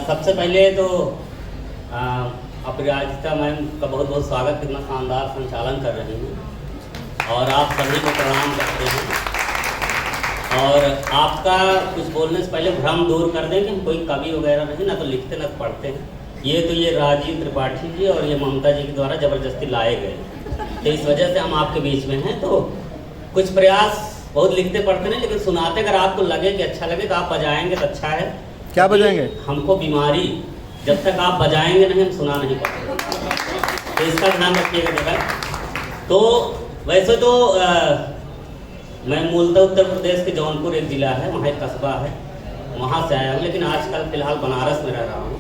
सबसे पहले तो अपराजिता मैम का बहुत बहुत स्वागत, कितना शानदार संचालन कर रही हैं और आप सभी को प्रणाम करते हैं। और आपका कुछ बोलने से पहले भ्रम दूर कर दें कि हम कोई कवि वगैरह नहीं, ना तो लिखते ना तो पढ़ते हैं। ये राजीव त्रिपाठी जी और ये ममता जी के द्वारा ज़बरदस्ती लाए गए, तो इस वजह से हम आपके बीच में हैं। तो कुछ प्रयास, बहुत लिखते पढ़ते नहीं लेकिन सुनाते, अगर आपको लगे कि अच्छा लगे तो आप बजाएंगे तो अच्छा है। क्या बजाएंगे? हमको बीमारी, जब तक आप बजाएंगे नहीं हम सुना नहीं पाएंगे, तो इसका ध्यान रखिएगा जरा। तो वैसे तो मैं मूलतः उत्तर प्रदेश के जौनपुर एक ज़िला है, वहाँ एक कस्बा है, वहाँ से आया हूँ, लेकिन आजकल फ़िलहाल बनारस में रह रहा हूँ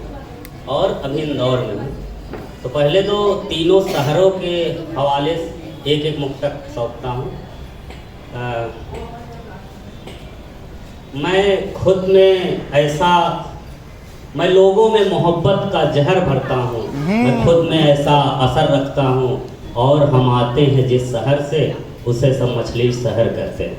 और अभी इंदौर में हूँ। तो पहले तो तीनों शहरों के हवाले से एक एक मुक्तक सौंपता हूँ। मैं खुद में ऐसा, मैं लोगों में मोहब्बत का जहर भरता हूँ, मैं खुद में ऐसा असर रखता हूँ, और हम आते हैं जिस शहर से उसे सब मछली शहर कहते हैं।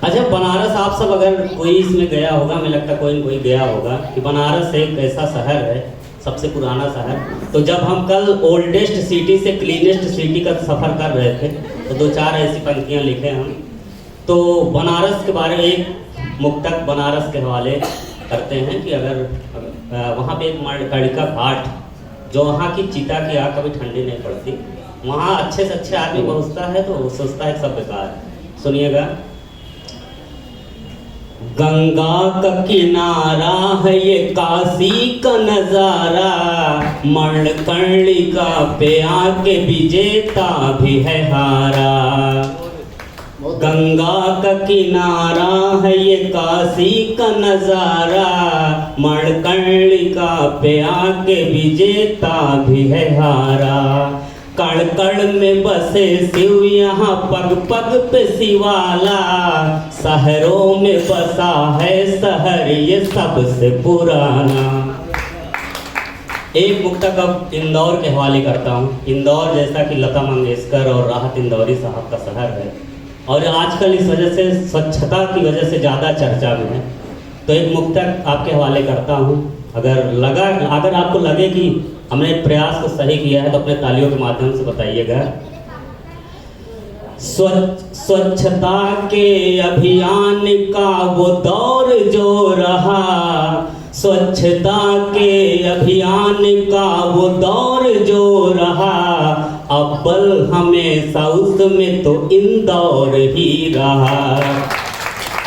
अच्छा, बनारस आप सब अगर कोई इसमें गया होगा, मुझे लगता कोई कोई गया होगा कि बनारस एक ऐसा शहर है, सबसे पुराना शहर। तो जब हम कल ओल्डेस्ट सिटी से क्लीनेस्ट सिटी का सफ़र कर रहे थे तो दो चार ऐसी पंक्तियाँ लिखे हम। तो बनारस के बारे में एक मुक्तक बनारस के हवाले करते हैं कि अगर वहाँ पे एक मणिकर्णिका घाट, जो वहाँ की चिता की आग कभी ठंडी नहीं पड़ती, वहाँ अच्छे से अच्छे आदमी पहुँचता है तो सोचता है सब बेकार है। सुनिएगा। गंगा का किनारा है ये काशी का नजारा, मणिकर्णिका पे आके विजेता भी है हारा। गंगा का किनारा है ये काशी का नजारा, मणिकर्णिका पे आके विजेता भी है हारा। कण कण में बसे शिव यहाँ पग पग पे शिवाला, शहरों में बसा है शहर ये सबसे पुराना। एक मुक्तक अब इंदौर के हवाले करता हूँ। इंदौर जैसा कि लता मंगेशकर और राहत इंदौरी साहब का शहर है और आजकल इस वजह से स्वच्छता की वजह से ज़्यादा चर्चा में है, तो एक मुक्तक आपके हवाले करता हूँ। अगर आपको लगे कि हमने प्रयास को सही किया है तो अपने तालियों के माध्यम से बताइएगा। स्वच्छता के अभियान का वो दौर जो रहा, स्वच्छता के अभियान का वो दौर जो रहा, अव्वल हमेशा उसमें तो इंदौर ही रहा।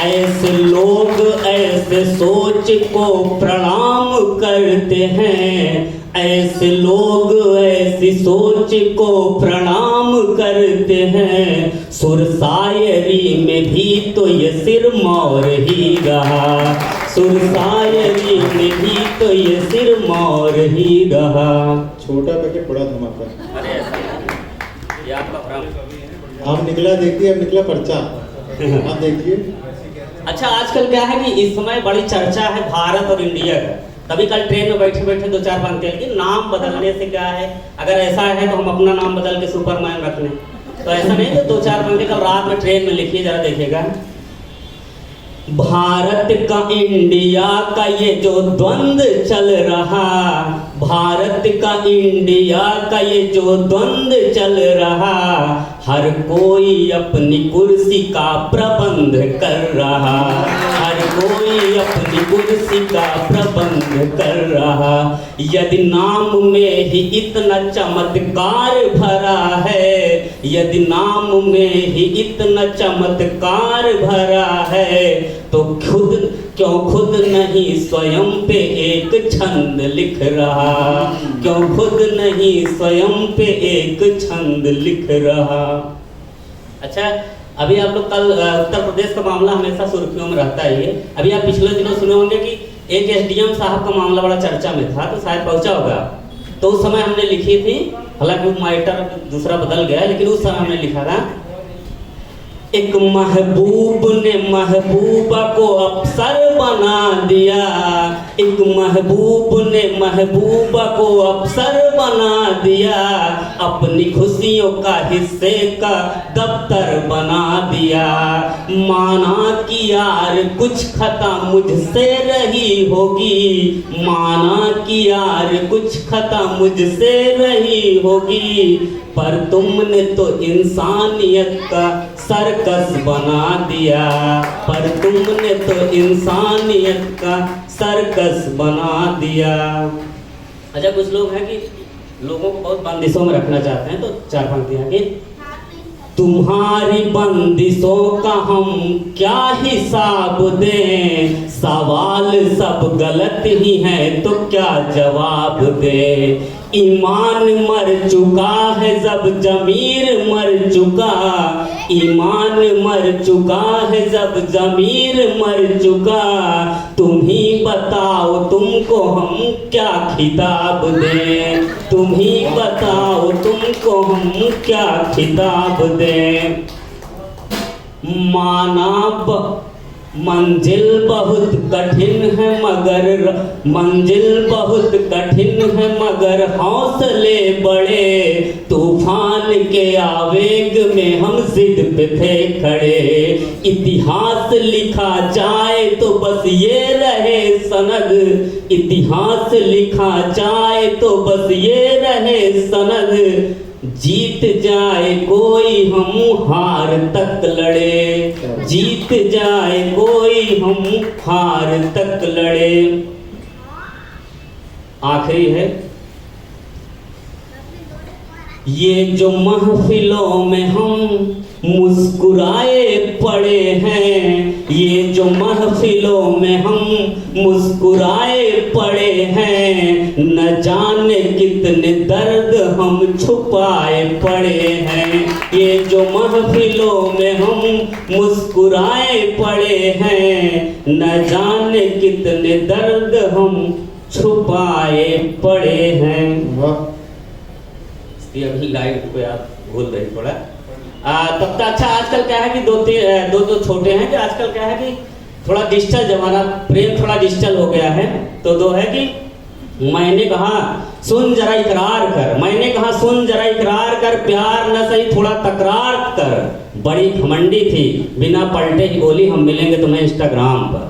ऐसे लोग ऐसे सोच को प्रणाम करते हैं, ऐसे लोग ऐसी सोच को प्रणाम करते हैं। सुर शायरी में भी तो ये सिरमौर ही रहा, सुर शायरी में भी तो ये सिरमौर ही रहा। छोटा पैकेट बड़ा धमाका। अरे ये आपका भ्रम। आप निकला देखिए, अब निकला पर्चा। आप देखिए। अच्छा, आजकल क्या है कि इस समय बड़ी चर्चा है भारत और इंडिया का। तभी कल ट्रेन में बैठे बैठे दो चार पंक्तियां कि नाम बदलने से क्या है, अगर ऐसा है तो हम अपना नाम बदल के सुपरमैन रख लें। तो ऐसा नहीं, तो दो चार पंक्ति कल रात में ट्रेन में लिखिए, जरा देखिएगा। भारत का इंडिया का ये जो द्वंद्व चल रहा, भारत का इंडिया का ये जो द्वंद्व चल रहा, हर कोई अपनी कुर्सी का प्रबंध कर रहा, हर कोई अपनी कुर्सी का प्रबंध कर रहा। यदि नाम में ही इतना चमत्कार भरा है, यदि नाम में ही इतना चमत्कार भरा है, तो खुद नहीं स्वयं पे एक छंद लिख रहा, क्यों खुद नहीं स्वयं पे एक छंद लिख रहा। अच्छा, अभी आप लोग कल उत्तर प्रदेश का मामला हमेशा सुर्खियों में रहता ही है। अभी आप पिछले दिनों सुने होंगे कि एक एसडीएम साहब का मामला बड़ा चर्चा में था, तो शायद पहुंचा होगा। तो उस समय हमने लिखी थी, हालांकि माइटर दूसरा बदल गया, लेकिन उस समय हमने लिखा था, एक महबूब ने महबूबा को अफसर बना दिया, एक महबूब ने महबूबा को अफसर बना दिया, अपनी खुशियों का हिस्से का दफ्तर बना दिया। माना कि यार कुछ खता मुझसे रही होगी, माना कि यार कुछ खता मुझसे रही होगी, पर तुमने तो इंसानियत का सर्कस बना दिया, पर तुमने तो इंसानियत का सर्कस बना दिया। अच्छा, कुछ लोग हैं कि लोगों को बहुत बंदिशों में रखना चाहते हैं, तो चार पंक्तियां कि तुम्हारी बंदिशों का हम क्या हिसाब दें, सवाल सब गलत ही है तो क्या जवाब दे। ईमान मर चुका है जब जमीर मर चुका, ईमान मर चुका है जब जमीर मर चुका, तुम ही बताओ तुमको हम क्या खिताब दें, तुम ही बताओ तुमको हम क्या खिताब दें। मंजिल बहुत कठिन है मगर, मंजिल बहुत कठिन है मगर हौसले बड़े, तूफान के आवेग में हम जिद पे थे खड़े। इतिहास लिखा जाए तो बस ये रहे सनद, इतिहास लिखा जाए तो बस ये रहे सनद, जीत जाए कोई हम हार तक लड़े, जीत जाए कोई हम हार तक लड़े। आखिरी है, ये जो महफिलों में हम मुस्कुराए पड़े हैं, ये जो महफिलों में हम मुस्कुराए पड़े हैं, न जाने कितने दर्द हम छुपाए पड़े हैं। ये जो महफिलों में हम मुस्कुराए पड़े हैं, न जाने कितने दर्द हम छुपाए पड़े हैं। ये अभी लाइव को आप भूल रहे थोड़ा। तब तक अच्छा, आजकल क्या है कि दो छोटे हैं कि आजकल क्या है कि थोड़ा डिजिटल जमाना, प्रेम थोड़ा डिजिटल हो गया है। तो दो है कि मैंने कहा सुन जरा इकरार कर, मैंने कहा सुन जरा इकरार कर, प्यार न सही थोड़ा तकरार कर। बड़ी घमंडी थी, बिना पलटे ही बोली हम मिलेंगे तुम्हें इंस्टाग्राम पर।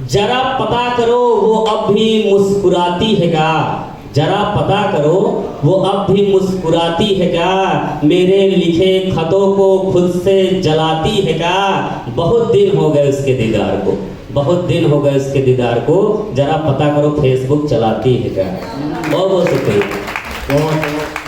जरा पता करो वो अब भी मुस्कुराती है क्या, जरा पता करो वो अब भी मुस्कुराती है क्या, मेरे लिखे खतों को खुद से जलाती है क्या। बहुत दिन हो गए उसके दीदार को, बहुत दिन हो गए उसके दीदार को, जरा पता करो फेसबुक चलाती है क्या। बहुत शुक्रिया।